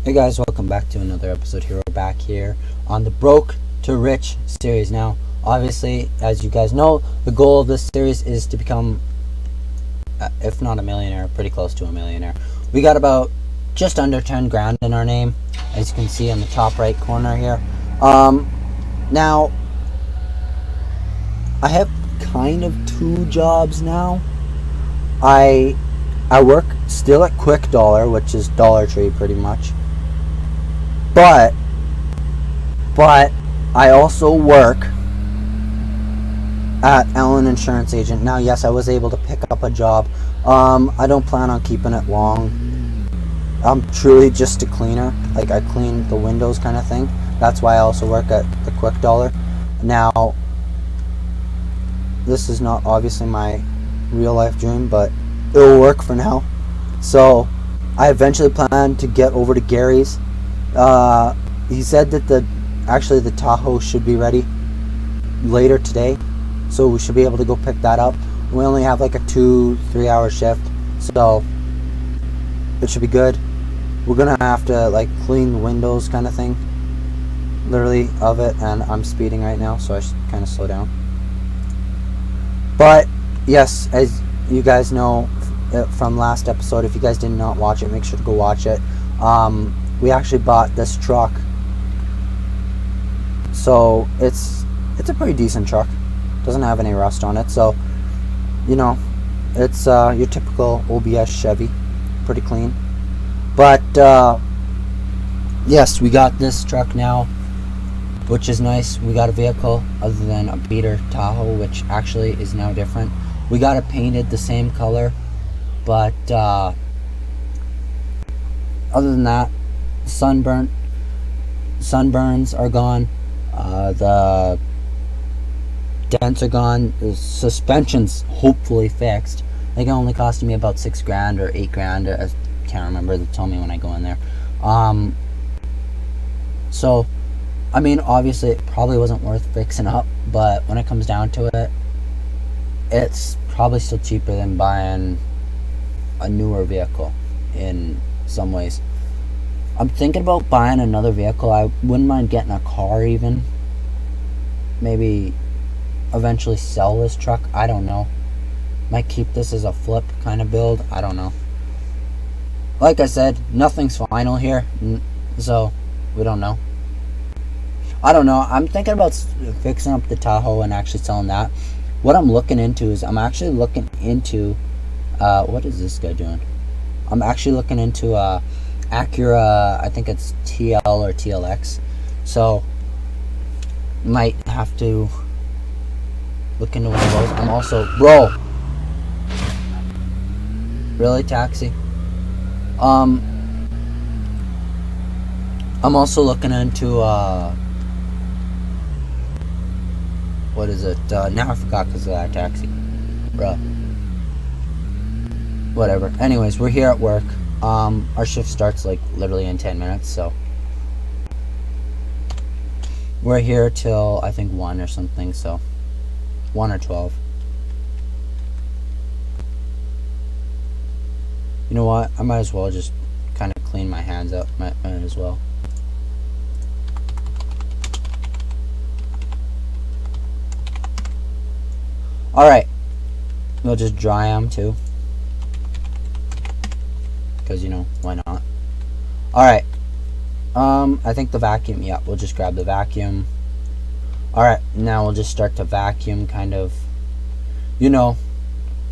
Hey guys, welcome back to another episode here. We're back here on the Broke to Rich series. Now, obviously, as you guys know, the goal of this series is to become, if not a millionaire, pretty close to a millionaire. We got about just under 10 grand in our name, as you can see in the top right corner here. Now, I have kind of two jobs now. I work still at Quick Dollar, which is Dollar Tree pretty much. But I also work at Allen Insurance Agent. Now, yes, I was able to pick up a job. I don't plan on keeping it long. I'm truly just a cleaner. Like, I clean the windows kind of thing. That's why I also work at the Quick Dollar. Now, this is not obviously my real life dream, but it will work for now. So, I eventually plan to get over to Gary's. He said that the Tahoe should be ready later today, so we should be able to go pick that up. We only have like a 2-3 hour shift, so it should be good. We're gonna have to like clean the windows kind of thing, literally, of it, and I'm speeding right now, so I should kind of slow down. But yes, as you guys know from last episode, if you guys did not watch it, make sure to go watch it. We actually bought this truck, so it's a pretty decent truck. Doesn't have any rust on it, so you know, it's your typical OBS Chevy, pretty clean. But yes, we got this truck now, which is nice. We got a vehicle other than a beater Tahoe, which actually is now different. We got it painted the same color, but other than that, sunburns are gone, the dents are gone, the suspension's hopefully fixed. They can only cost me about 6 grand or 8 grand, I can't remember, they tell me when I go in there. So I mean, obviously it probably wasn't worth fixing up, but when it comes down to it, it's probably still cheaper than buying a newer vehicle in some ways. I'm thinking about buying another vehicle. I wouldn't mind getting a car even. Maybe eventually sell this truck. I don't know. Might keep this as a flip kind of build. I don't know. Like I said, nothing's final here, so we don't know. I don't know. I'm thinking about fixing up the Tahoe and actually selling that. What I'm looking into is what is this guy doing? I'm actually looking into Acura, I think it's TL or TLX. So, might have to look into one of those. I'm also, bro, really, taxi? I'm also looking into what is it? Now I forgot because of that taxi, bruh. Whatever. Anyways, we're here at work. Our shift starts like literally in 10 minutes, so we're here till I think 1 or something, so 1 or 12. You know what? I might as well just kind of clean my hands up. Might as well. Alright. We'll just dry them too. Because, you know, why not? Alright. I think the vacuum, yeah, we'll just grab the vacuum. Alright, now we'll just start to vacuum, kind of, you know,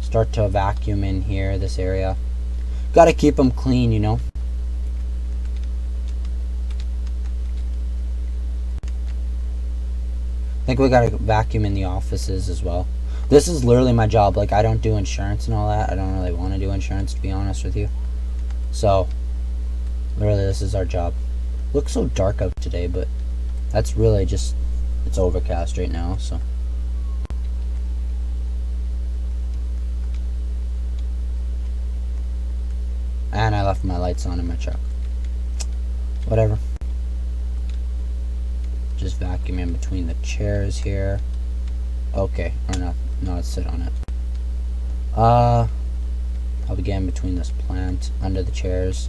start to vacuum in here, this area. Gotta keep them clean, you know. I think we gotta vacuum in the offices as well. This is literally my job. Like, I don't do insurance and all that. I don't really want to do insurance, to be honest with you. So, literally, this is our job. Looks so dark out today, but that's really just, it's overcast right now, so. And I left my lights on in my truck. Whatever. Just vacuum in between the chairs here. Okay, or not. No, let's sit on it. I'll begin between this plant under the chairs.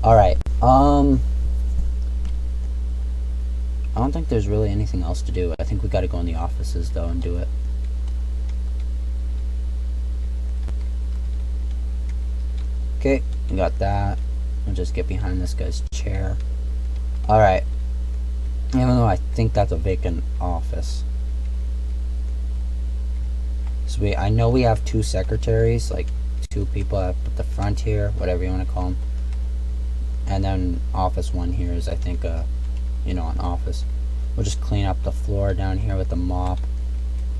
Alright, I don't think there's really anything else to do. I think we gotta go in the offices though and do it. Okay, we got that. We'll just get behind this guy's chair. Alright. Even though I think that's a vacant office. So I know we have 2 secretaries, like 2 people at the front here, whatever you want to call them. And then office 1 here is, I think, an office. We'll just clean up the floor down here with the mop.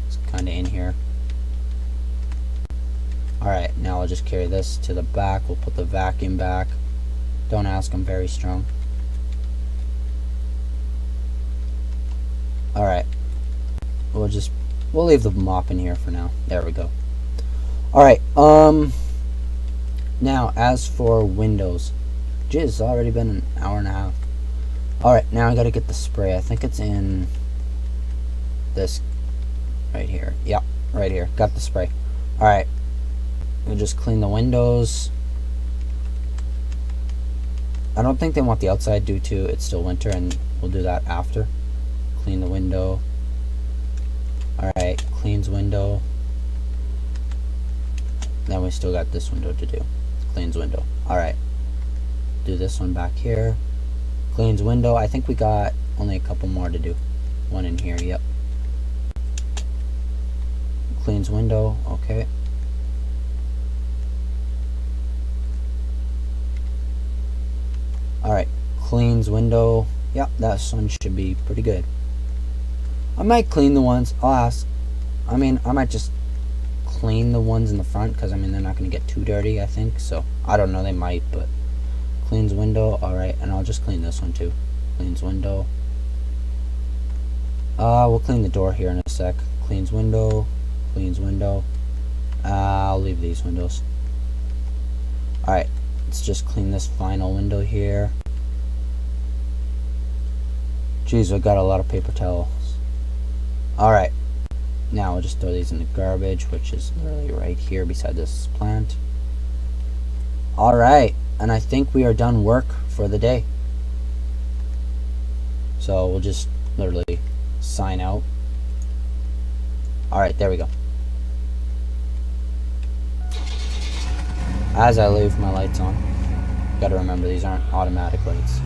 It's kind of in here. Alright, now I'll just carry this to the back. We'll put the vacuum back. Don't ask, I'm very strong. Alright. We'll leave the mop in here for now. There we go. Alright, now as for windows. Geez, it's already been an hour and a half. Alright, now I gotta get the spray. I think it's in this right here. Yep, right here. Got the spray. Alright. We'll just clean the windows. I don't think they want the outside due to it's still winter, and we'll do that after. Clean the window. Alright, cleans window. Then we still got this window to do. Cleans window. Alright. Do this one back here. Cleans window. I think we got only a couple more to do. One in here, yep. Cleans window, okay. Alright, cleans window. Yep, that one should be pretty good. I might clean the ones, I'll ask. I might just clean the ones in the front, because they're not going to get too dirty, I think. So, I don't know, they might, but cleans window, alright, and I'll just clean this one too. Cleans window. We'll clean the door here in a sec. Cleans window, cleans window. I'll leave these windows. Alright, let's just clean this final window here. Jeez, we got a lot of paper towels. Alright, now we'll just throw these in the garbage, which is literally right here beside this plant. Alright, and I think we are done work for the day. So we'll just literally sign out. Alright, there we go. As I leave my lights on, gotta remember these aren't automatic lights.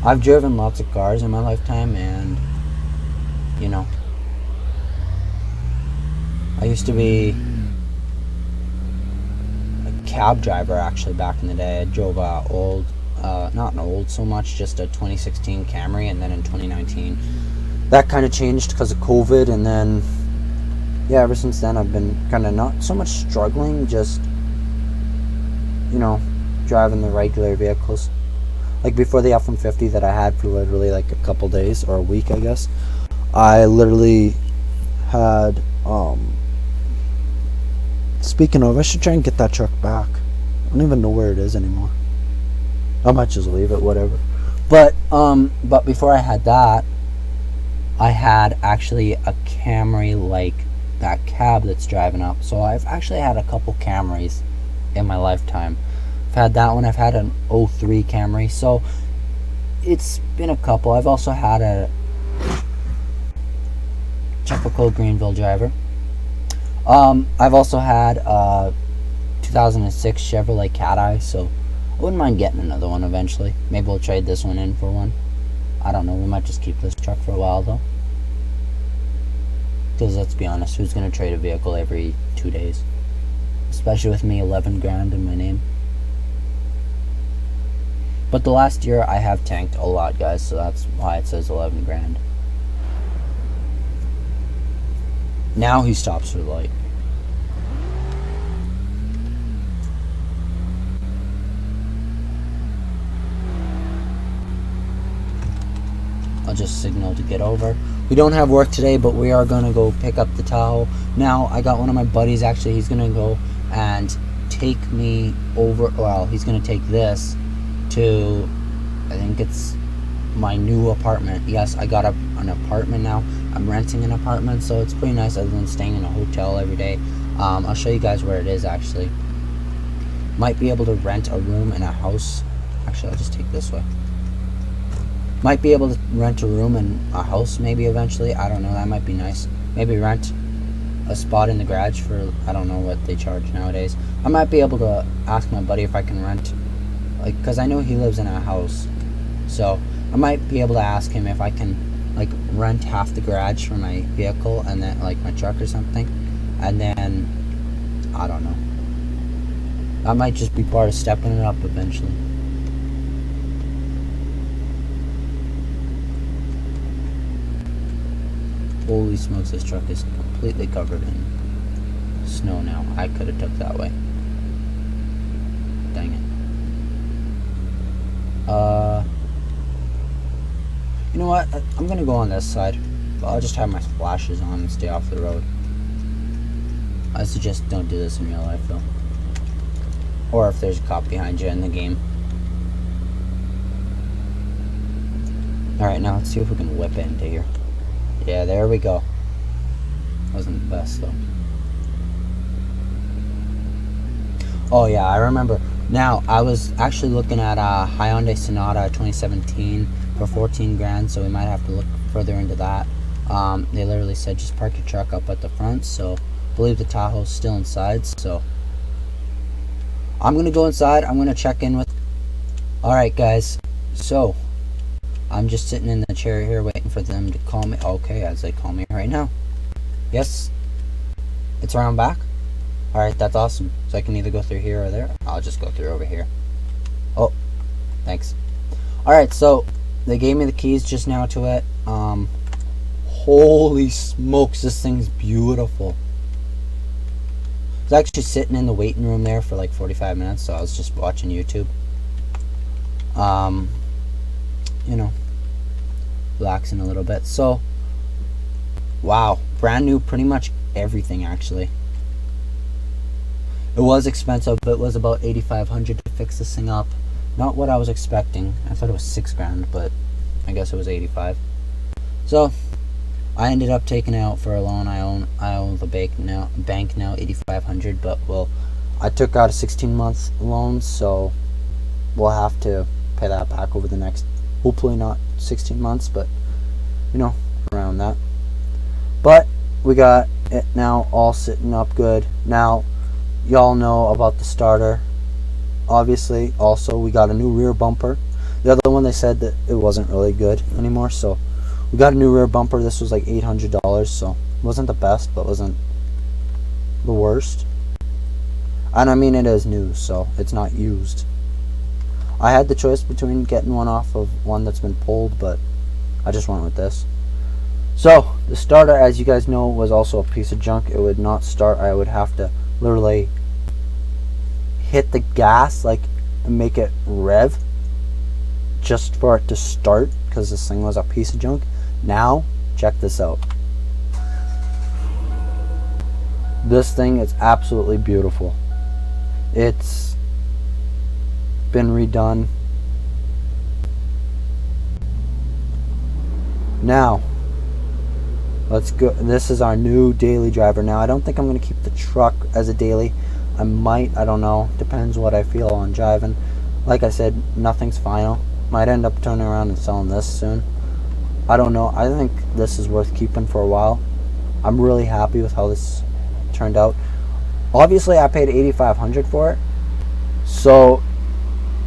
I've driven lots of cars in my lifetime, and I used to be a cab driver actually back in the day. I drove a old, not an old so much, just a 2016 Camry, and then in 2019 that kind of changed because of COVID, and then yeah, ever since then I've been kind of not so much struggling, just driving the regular vehicles. Like before the F-150 that I had for literally like a couple days or a week, I guess, I literally had speaking of, I should try and get that truck back. I don't even know where it is anymore. I might just leave it, whatever. But before I had that, I had actually a Camry like that cab that's driving up. So I've actually had a couple Camrys in my lifetime. I've had that one. I've had an 03 Camry. So it's been a couple. I've also had a typical Greenville driver. I've also had a 2006 Chevrolet Cat Eye, so I wouldn't mind getting another one eventually. Maybe we'll trade this one in for one. I don't know, we might just keep this truck for a while though. Because let's be honest, who's going to trade a vehicle every 2 days? Especially with me, 11 grand in my name. But the last year I have tanked a lot, guys, so that's why it says 11 grand. Now he stops for the light. I'll just signal to get over. We don't have work today, but we are going to go pick up the Tahoe. Now, I got one of my buddies, actually, he's going to go and take me over, well, he's going to take this to, I think it's my new apartment. Yes, I got an apartment now. I'm renting an apartment, so it's pretty nice other than staying in a hotel every day. I'll show you guys where it is, actually. Might be able to rent a room in a house Actually, I'll just take this way. Might be able to rent a room in a house maybe eventually. I don't know. That might be nice. Maybe rent a spot in the garage for, I don't know what they charge nowadays. I might be able to ask my buddy if I can rent, like, because I know he lives in a house. So I might be able to ask him if I can, like, rent half the garage for my vehicle and then, like, my truck or something. And then, I don't know. That might just be part of stepping it up eventually. Holy smokes, this truck is completely covered in snow now. I could have took that way. Dang it. You know what? I'm gonna go on this side. But I'll just have my flashes on and stay off the road. I suggest don't do this in real life though. Or if there's a cop behind you in the game. Alright, now let's see if we can whip into here. Yeah, there we go. Wasn't the best though. Oh yeah, I remember. Now, I was actually looking at a Hyundai Sonata 2017 for 14 grand, so we might have to look further into that. They literally said just park your truck up at the front, so I believe the Tahoe's still inside, so I'm gonna go inside. I'm gonna check in with. Alright guys, so I'm just sitting in the chair here waiting for them to call me. Okay, as they call me right now. Yes, it's around back. Alright, that's awesome. So I can either go through here or there. I'll just go through over here. Oh, thanks. Alright, so they gave me the keys just now to it. Holy smokes, this thing's beautiful. I was actually sitting in the waiting room there for like 45 minutes, so I was just watching YouTube. You know, relaxing a little bit. So, wow, brand new, pretty much everything actually. It was expensive, but it was about $8,500 to fix this thing up. Not what I was expecting. I thought it was 6 grand, but I guess it was 85. So I ended up taking it out for a loan. I own the bank now $8,500, but well, I took out a 16-month loan, so we'll have to pay that back over the next, hopefully not 16 months, but you know, around that. But we got it now all sitting up good. Now y'all know about the starter. Obviously, also we got a new rear bumper. The other one, they said that it wasn't really good anymore, so we got a new rear bumper. This was like $800, so it wasn't the best, but wasn't the worst. And I mean, it is new, so it's not used. I had the choice between getting one off of one that's been pulled, but I just went with this. So the starter, as you guys know, was also a piece of junk. It would not start. I would have to literally hit the gas like and make it rev just for it to start, because this thing was a piece of junk. Now check this out. This thing is absolutely beautiful. It's been redone. Now let's go. This is our new daily driver. Now I don't think I'm going to keep the truck as a daily. I might, I don't know, depends what I feel on driving. Like I said, nothing's final. Might end up turning around and selling this soon. I don't know. I think this is worth keeping for a while. I'm really happy with how this turned out. Obviously I paid $8,500 for it, so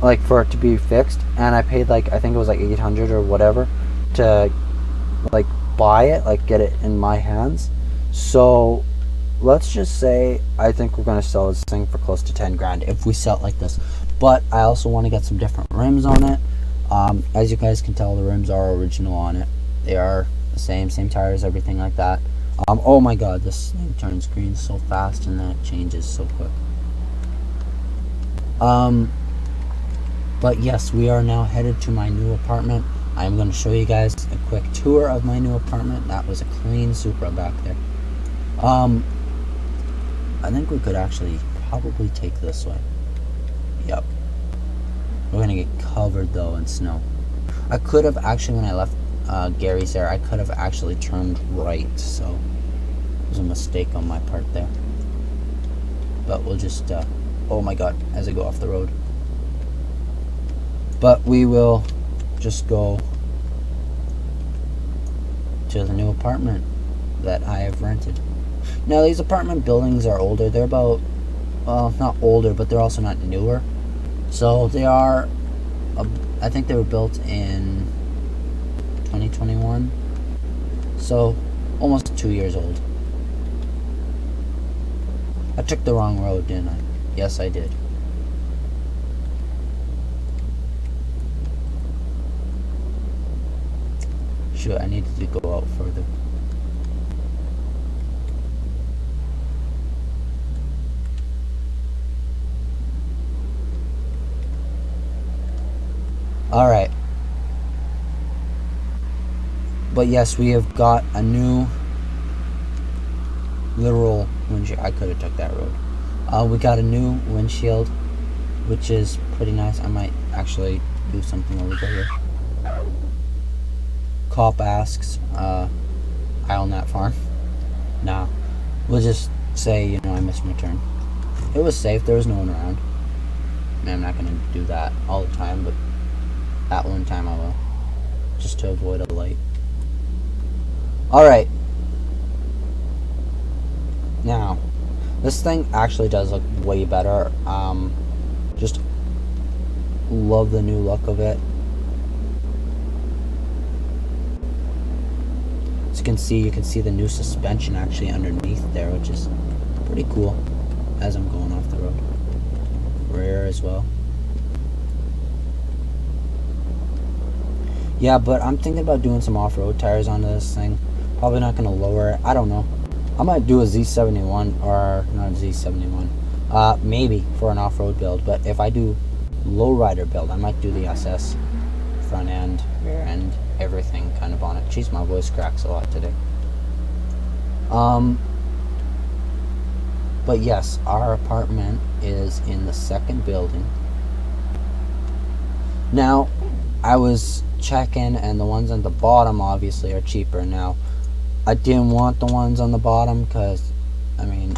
like for it to be fixed, and I paid like, I think it was like $800 or whatever to like buy it, like get it in my hands. So let's just say I think we're going to sell this thing for close to 10 grand if we sell it like this. But I also want to get some different rims on it. As you guys can tell, the rims are original on it. They are the same tires, everything like that. Oh my god, this thing turns green so fast and then it changes so quick. But yes, we are now headed to my new apartment. I'm going to show you guys a quick tour of my new apartment. That was a clean Supra back there. I think we could actually probably take this way. Yep. We're gonna get covered though in snow. I could have actually, when I left Gary's there, I could have actually turned right, so it was a mistake on my part there. But we'll just, oh my god, as I go off the road. But we will just go to the new apartment that I have rented. Now, these apartment buildings are older. They're about, well, not older, but they're also not newer. So they are, I think they were built in 2021. So almost 2 years old. I took the wrong road, didn't I? Yes, I did. Shoot, I needed to go out further. Alright. But yes, we have got a new literal windshield. I could have took that road. We got a new windshield, which is pretty nice. I might actually do something over here. Cop asks, I own that farm. Nah. We'll just say, I missed my turn. It was safe. There was no one around. I mean, I'm not going to do that all the time, but at one time I will. Just to avoid a light. Alright. Now, this thing actually does look way better. Just love the new look of it. As you can see the new suspension actually underneath there, which is pretty cool as I'm going off the road. Rear as well. Yeah, but I'm thinking about doing some off-road tires onto this thing. Probably not going to lower it. I don't know. I might do a Z71, or not a Z71. Maybe for an off-road build, but if I do lowrider build, I might do the SS front end, rear end, everything kind of on it. Jeez, my voice cracks a lot today. But yes, our apartment is in the second building. Now, I was checking, and the ones on the bottom obviously are cheaper. Now, I didn't want the ones on the bottom because, I mean,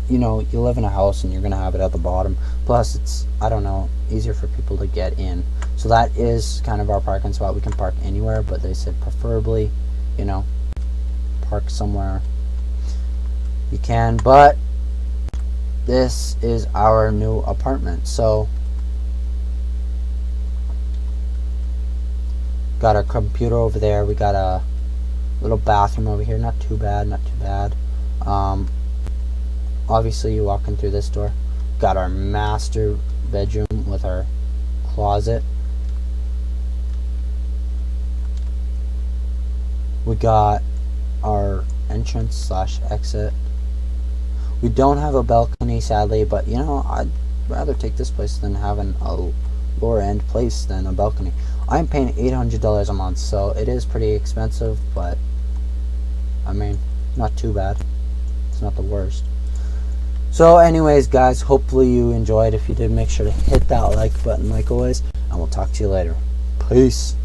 you live in a house and you're going to have it at the bottom. Plus, it's, I don't know, easier for people to get in. So that is kind of our parking spot. We can park anywhere, but they said preferably, park somewhere you can. But this is our new apartment. So, got our computer over there. We got a little bathroom over here. Not too bad, not too bad. Obviously, you walk in through this door. Got our master bedroom with our closet. We got our entrance / exit. We don't have a balcony, sadly, but I'd rather take this place than having a lower end place than a balcony. I'm paying $800 a month, so it is pretty expensive, but I mean, not too bad. It's not the worst. So anyways, guys, hopefully you enjoyed. If you did, make sure to hit that like button like always, and we'll talk to you later. Peace.